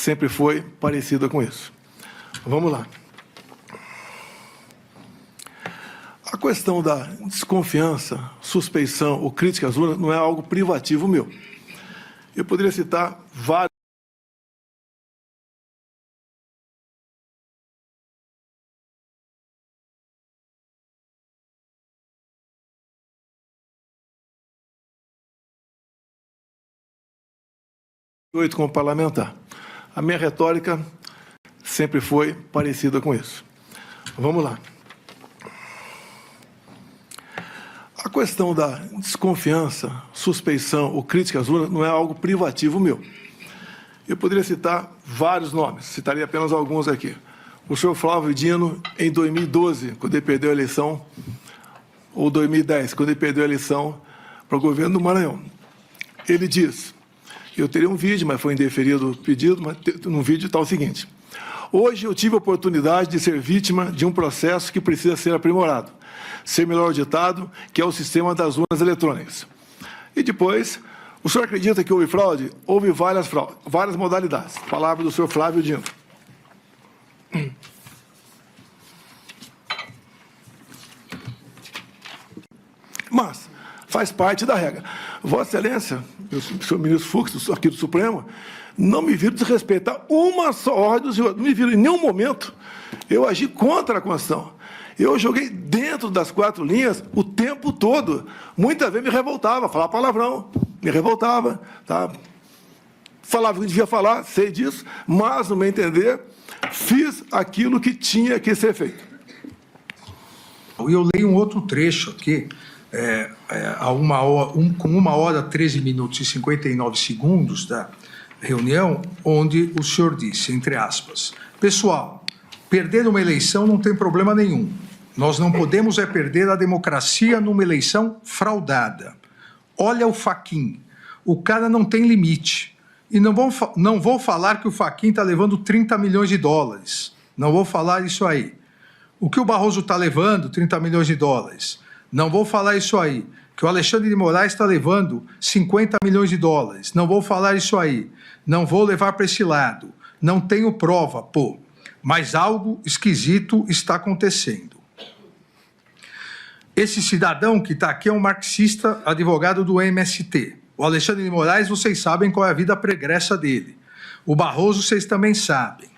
sempre foi parecida com isso. Vamos lá. A questão da desconfiança, suspeição ou crítica às urnas não é algo privativo meu. Eu poderia citar vários. Como parlamentar. A minha retórica sempre foi parecida com isso. Vamos lá. A questão da desconfiança, suspeição ou crítica às urnas não é algo privativo meu. Eu poderia citar vários nomes, citaria apenas alguns aqui. O senhor Flávio Dino, em 2012, quando ele perdeu a eleição, ou 2010, quando ele perdeu a eleição para o governo do Maranhão. Ele diz, eu teria um vídeo, mas foi indeferido o pedido, mas no vídeo está o seguinte: hoje eu tive a oportunidade de ser vítima de um processo que precisa ser aprimorado, ser melhor auditado, que é o sistema das urnas eletrônicas. E depois, o senhor acredita que houve fraude? Houve várias modalidades. Palavra do senhor Flávio Dino. Mas faz parte da regra. Vossa Excelência, o senhor ministro Fux, aqui do Supremo, não me viram desrespeitar uma só ordem do senhor. Não me viram em nenhum momento eu agi contra a Constituição. Eu joguei dentro das 4 linhas o tempo todo. Muitas vezes me revoltava, falava palavrão, me revoltava, tá? Falava o que devia falar, sei disso, mas, no meu entender, fiz aquilo que tinha que ser feito. Eu leio um outro trecho aqui, com 1h, 13 minutos e 59 segundos da reunião, onde o senhor disse, entre aspas, pessoal, perder uma eleição não tem problema nenhum. Nós não podemos perder a democracia numa eleição fraudada. Olha o Fachin, o cara não tem limite. E não vou falar que o Fachin está levando 30 milhões de dólares. Não vou falar isso aí. O que o Barroso está levando, 30 milhões de dólares. Não vou falar isso aí. Que o Alexandre de Moraes está levando 50 milhões de dólares. Não vou falar isso aí. Não vou levar para esse lado. Não tenho prova, pô. Mas algo esquisito está acontecendo. Esse cidadão que está aqui é um marxista, advogado do MST. O Alexandre de Moraes, vocês sabem qual é a vida pregressa dele. O Barroso, vocês também sabem.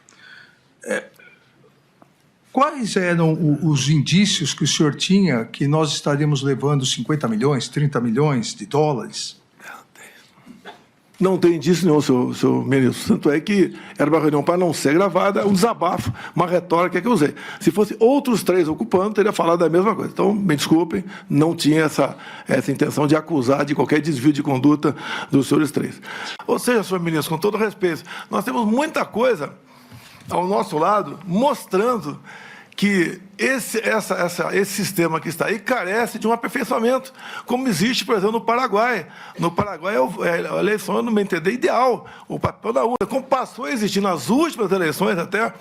Quais eram os indícios que o senhor tinha que nós estaríamos levando 50 milhões, 30 milhões de dólares? Não tem indício nenhum, senhor ministro. Tanto é que era uma reunião para não ser gravada, um desabafo, uma retórica que eu usei. Se fosse outros 3 ocupando, teria falado a mesma coisa. Então, me desculpem, não tinha essa intenção de acusar de qualquer desvio de conduta dos senhores 3. Ou seja, senhor ministro, com todo respeito, nós temos muita coisa ao nosso lado mostrando que esse sistema que está aí carece de um aperfeiçoamento, como existe, por exemplo, no Paraguai. No Paraguai, a eleição, no meu entender, ideal, o papel da urna, como passou a existir nas últimas eleições, até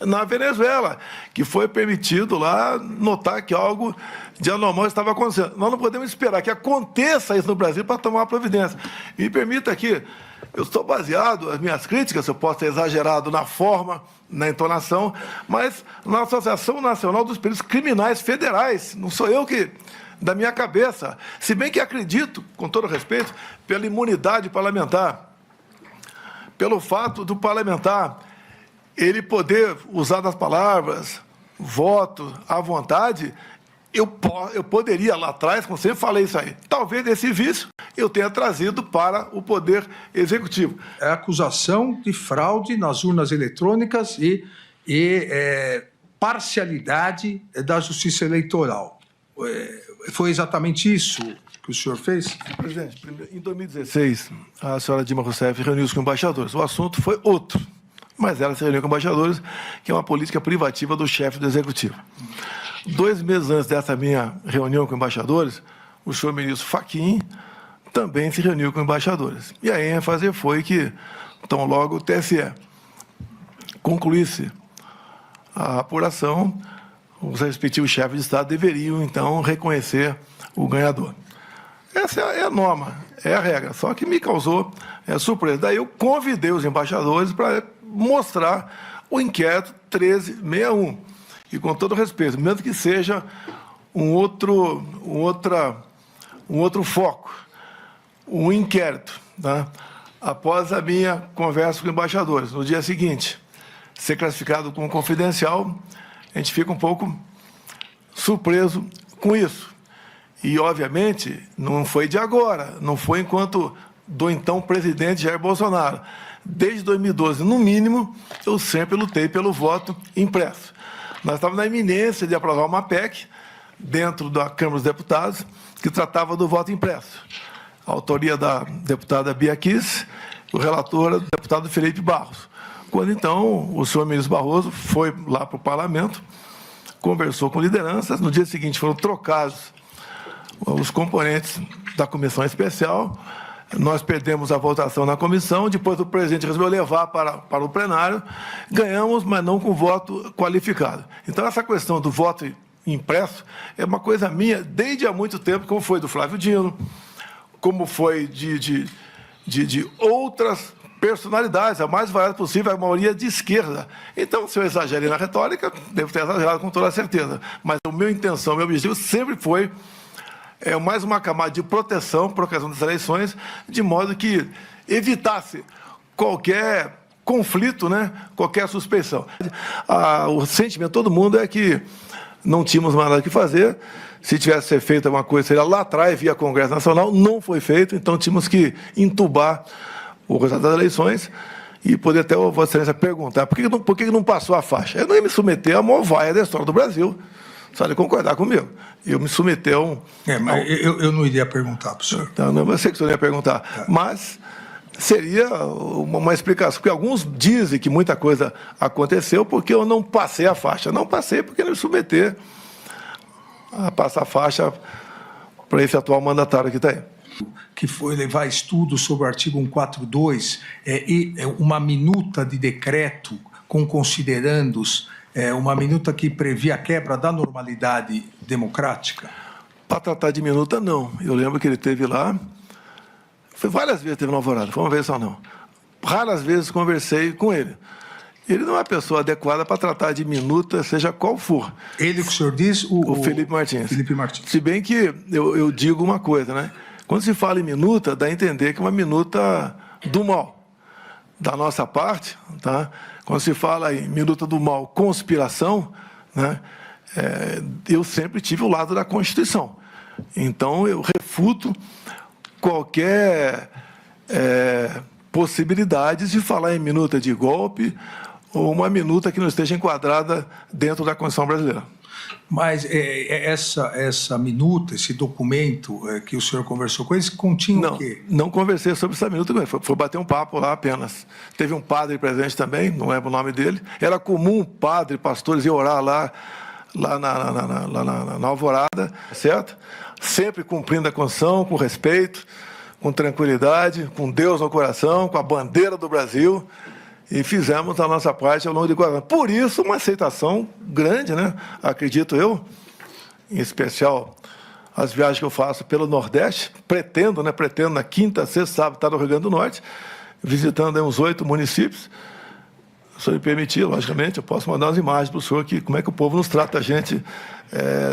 na Venezuela, que foi permitido lá notar que algo de anormal estava acontecendo. Nós não podemos esperar que aconteça isso no Brasil para tomar providência. Me permita aqui, eu estou baseado, as minhas críticas, eu posso ter exagerado na forma, na entonação, mas na Associação Nacional dos Peritos Criminais Federais, não sou eu que, da minha cabeça, se bem que acredito, com todo respeito, pela imunidade parlamentar, pelo fato do parlamentar ele poder usar das palavras, voto, à vontade, eu poderia lá atrás, como sempre falei isso aí, talvez esse vício eu tenha trazido para o Poder Executivo. É acusação de fraude nas urnas eletrônicas e parcialidade da Justiça Eleitoral. Foi exatamente isso que o senhor fez? Presidente, em 2016, a senhora Dilma Rousseff reuniu-se com embaixadores. O assunto foi outro, mas ela se reuniu com embaixadores, que é uma política privativa do chefe do Executivo. 2 meses antes dessa minha reunião com embaixadores, o senhor ministro Fachin também se reuniu com embaixadores. E a ênfase foi que, tão logo o TSE concluísse a apuração, os respectivos chefes de Estado deveriam, então, reconhecer o ganhador. Essa é a norma, é a regra, só que me causou surpresa. Daí eu convidei os embaixadores para mostrar o inquérito 1361. E, com todo respeito, mesmo que seja um outro foco, um inquérito, tá? Após a minha conversa com embaixadores, no dia seguinte, ser classificado como confidencial, a gente fica um pouco surpreso com isso. E, obviamente, não foi de agora, não foi enquanto do então presidente Jair Bolsonaro. Desde 2012, no mínimo, eu sempre lutei pelo voto impresso. Nós estávamos na iminência de aprovar uma PEC dentro da Câmara dos Deputados que tratava do voto impresso. A autoria da deputada Bia Kicis, o relator era o deputado Felipe Barros. Quando, então, o senhor ministro Barroso foi lá para o parlamento, conversou com lideranças, no dia seguinte foram trocados os componentes da comissão especial, nós perdemos a votação na comissão, depois o presidente resolveu levar para o plenário, ganhamos, mas não com voto qualificado. Então, essa questão do voto impresso é uma coisa minha desde há muito tempo, como foi do Flávio Dino, como foi de outras personalidades, a mais variada possível, a maioria de esquerda. Então, se eu exagerei na retórica, devo ter exagerado com toda certeza. Mas a minha intenção, meu objetivo sempre foi mais uma camada de proteção por ocasião das eleições, de modo que evitasse qualquer conflito, né? Qualquer suspeição. O sentimento de todo mundo é que não tínhamos mais nada que fazer. Se tivesse sido feito alguma coisa, seria lá atrás, via Congresso Nacional. Não foi feito, então tínhamos que entubar o resultado das eleições e poder até a Vossa Excelência perguntar por que não passou a faixa. Eu não ia me submeter à maior vaia da história do Brasil. Só de concordar comigo. Eu me submeter a um... mas eu não iria perguntar para o senhor. Não, eu sei que o senhor ia perguntar. Mas seria uma explicação. Porque alguns dizem que muita coisa aconteceu porque eu não passei a faixa. Não passei porque não me submeter a passar a faixa para esse atual mandatário que está aí. Que foi levar estudos sobre o artigo 142 e uma minuta de decreto com considerandos, uma minuta que previa a quebra da normalidade democrática? Para tratar de minuta, não. Eu lembro que ele esteve lá, foi várias vezes teve no Alvorada, foi uma vez só não. Raras vezes conversei com ele. Ele não é a pessoa adequada para tratar de minuta, seja qual for. Ele que o senhor diz? O Felipe Martins. Felipe Martins. Se bem que eu digo uma coisa, né? Quando se fala em minuta, dá a entender que é uma minuta do mal. Da nossa parte, tá? Quando se fala em minuta do mal, conspiração, né? Eu sempre tive o lado da Constituição. Então, eu refuto qualquer possibilidade de falar em minuta de golpe ou uma minuta que não esteja enquadrada dentro da Constituição brasileira. Mas essa minuta, esse documento que o senhor conversou com eles, continha o quê? Não conversei sobre essa minuta com ele, foi bater um papo lá apenas. Teve um padre presente também, não lembro o nome dele. Era comum padre, pastores ir orar lá na Alvorada, certo? Sempre cumprindo a Constituição, com respeito, com tranquilidade, com Deus no coração, com a bandeira do Brasil. E fizemos a nossa parte ao longo de 4 anos. Por isso, uma aceitação grande, né? Acredito eu, em especial as viagens que eu faço pelo Nordeste, pretendo na quinta, sexta, sábado, estar no Rio Grande do Norte, visitando aí uns 8 municípios. Se o senhor me permitir, logicamente, eu posso mandar umas imagens para o senhor, como é que o povo nos trata a gente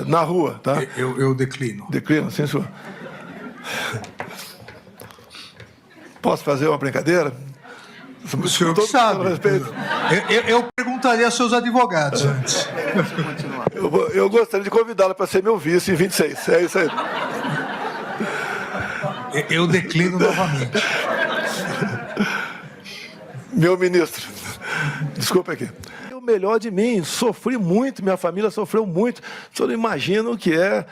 na rua. Tá? Eu declino. Declino, sim, senhor. Posso fazer uma brincadeira? O senhor que sabe. Eu perguntaria aos seus advogados antes. Eu gostaria de convidá-lo para ser meu vice em 26. É isso aí. Eu declino novamente. Meu ministro, desculpa aqui. O melhor de mim, sofri muito, minha família sofreu muito. O senhor não imagina o que é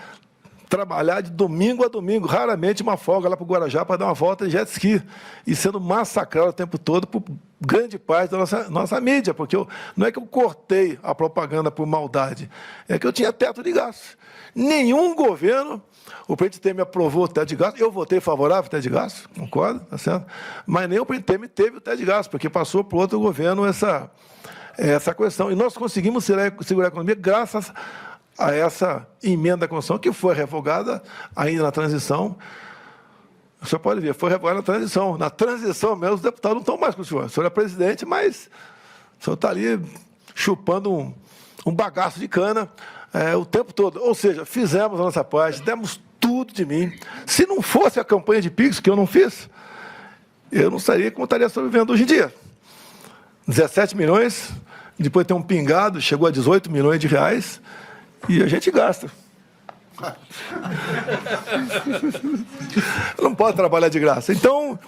trabalhar de domingo a domingo, raramente uma folga lá para o Guarajá para dar uma volta de jet ski, e sendo massacrado o tempo todo por grande parte da nossa mídia, porque não é que eu cortei a propaganda por maldade, é que eu tinha teto de gastos. Nenhum governo, o presidente Temer aprovou o teto de gastos, eu votei favorável ao teto de gastos, concordo, tá certo? Mas nem o presidente Temer teve o teto de gastos, porque passou para outro governo essa questão. E nós conseguimos segurar a economia graças a essa emenda da Constituição, que foi revogada ainda na transição, O senhor pode ver, foi revogado na transição. Na transição mesmo, os deputados não estão mais com o senhor. O senhor é presidente, mas o senhor está ali chupando um bagaço de cana o tempo todo. Ou seja, fizemos a nossa parte, demos tudo de mim. Se não fosse a campanha de Pix, que eu não fiz, eu não estaria como estaria sobrevivendo hoje em dia. 17 milhões, depois tem um pingado, chegou a 18 milhões de reais, e a gente gasta. Não pode trabalhar de graça. Então,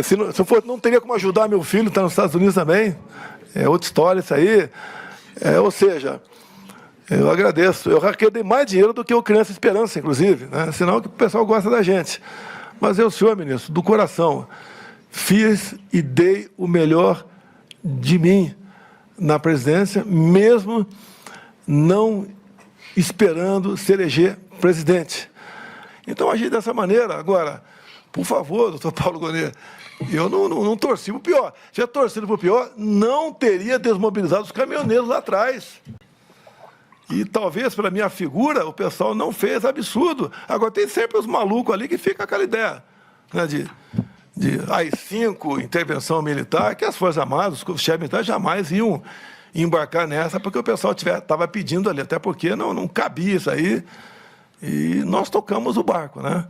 se eu for, não teria como ajudar meu filho, está nos Estados Unidos também. É outra história isso aí. Ou seja, eu agradeço. Eu arrecadei mais dinheiro do que o Criança Esperança, inclusive, né? Senão que o pessoal gosta da gente. Mas eu, senhor ministro, do coração, fiz e dei o melhor de mim na presidência, mesmo não esperando se eleger presidente. Então, agi dessa maneira. Agora, por favor, doutor Paulo Gonet, eu não torci para o pior. Se eu torcido para o pior, não teria desmobilizado os caminhoneiros lá atrás. E talvez, pela minha figura, o pessoal não fez absurdo. Agora, tem sempre os malucos ali que ficam com aquela ideia, né, de AI-5, intervenção militar, que as Forças Armadas, os chefes militares jamais iam embarcar nessa, porque o pessoal estava pedindo ali, até porque não cabia isso aí, e nós tocamos o barco, né?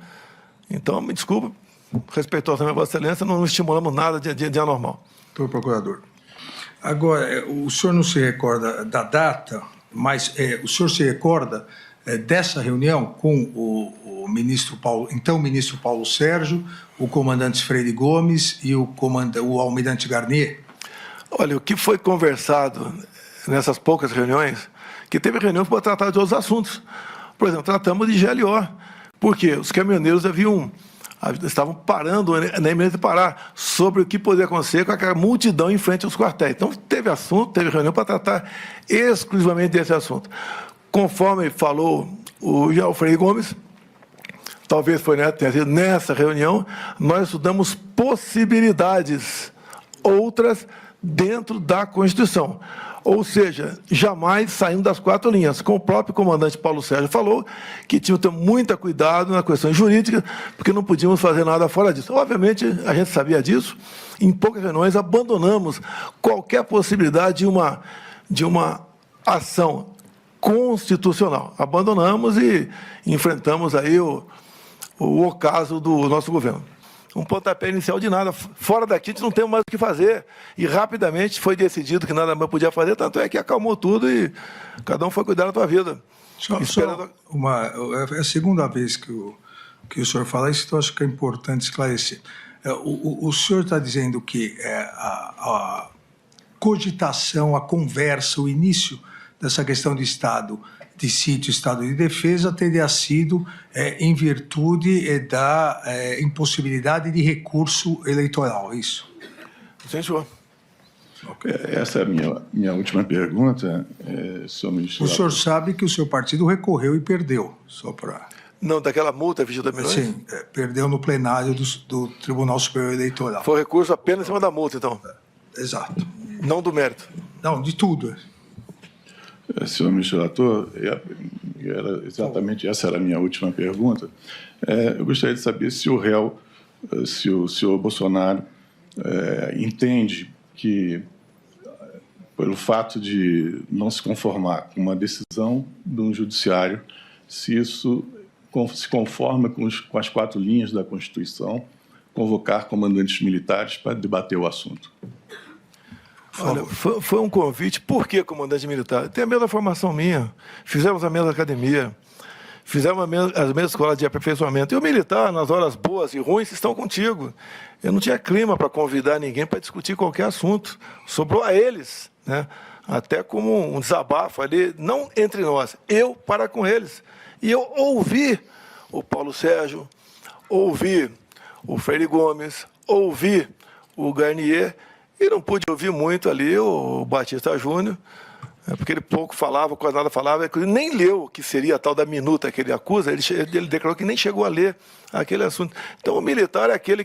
Então, me desculpa, respeitosamente, Vossa Excelência, não estimulamos nada de anormal. Doutor Procurador, agora, o senhor não se recorda da data, mas o senhor se recorda dessa reunião com o ministro Paulo, então ministro Paulo Sérgio, o comandante Freire Gomes e o almirante Garnier? Olha, o que foi conversado nessas poucas reuniões, que teve reunião para tratar de outros assuntos. Por exemplo, tratamos de GLO, porque os caminhoneiros estavam parando na iminência de parar sobre o que poderia acontecer com aquela multidão em frente aos quartéis. Então, teve assunto, teve reunião para tratar exclusivamente desse assunto. Conforme falou o Freire Gomes, talvez tenha sido nessa reunião, nós estudamos possibilidades outras dentro da Constituição. Ou seja, jamais saindo das quatro linhas. Como o próprio comandante Paulo Sérgio falou, que tinha que ter muito cuidado na questão jurídica, porque não podíamos fazer nada fora disso. Obviamente, a gente sabia disso. Em poucas reuniões, abandonamos qualquer possibilidade de uma ação constitucional. Abandonamos e enfrentamos aí o ocaso do nosso governo. Um pontapé inicial de nada. Fora daqui, a gente não tem mais o que fazer. E, rapidamente, foi decidido que nada mais podia fazer, tanto é que acalmou tudo e cada um foi cuidar da sua vida. É a segunda vez que o senhor fala isso, então acho que é importante esclarecer. O senhor está dizendo que a cogitação, a conversa, o início dessa questão de Estado de sítio, Estado de defesa, teria sido em virtude da impossibilidade de recurso eleitoral, é isso? Sim, senhor. Okay. Essa é a minha última pergunta, senhor ministro. O senhor sabe que o seu partido recorreu e perdeu, só para... Não, daquela multa, 22 milhões? Sim, perdeu no plenário do Tribunal Superior Eleitoral. Foi recurso apenas em cima da multa, então? Exato. Não do mérito? Não, de tudo. Senhor ministro relator, essa era a minha última pergunta. Eu gostaria de saber se o réu, se o senhor Bolsonaro entende que, pelo fato de não se conformar com uma decisão do judiciário, se isso se conforma com as quatro linhas da Constituição, convocar comandantes militares para debater o assunto. Olha, foi um convite. Por que comandante militar? Tem a mesma formação minha. Fizemos a mesma academia. Fizemos as mesmas escolas de aperfeiçoamento. E o militar, nas horas boas e ruins, estão contigo. Eu não tinha clima para convidar ninguém para discutir qualquer assunto. Sobrou a eles, né? Até como um desabafo ali, não entre nós, eu para com eles. E eu ouvi o Paulo Sérgio, ouvi o Freire Gomes, ouvi o Garnier, e não pude ouvir muito ali o Batista Júnior, porque ele pouco falava, quase nada falava, ele nem leu o que seria a tal da minuta que ele acusa, ele declarou que nem chegou a ler aquele assunto. Então, o militar é aquele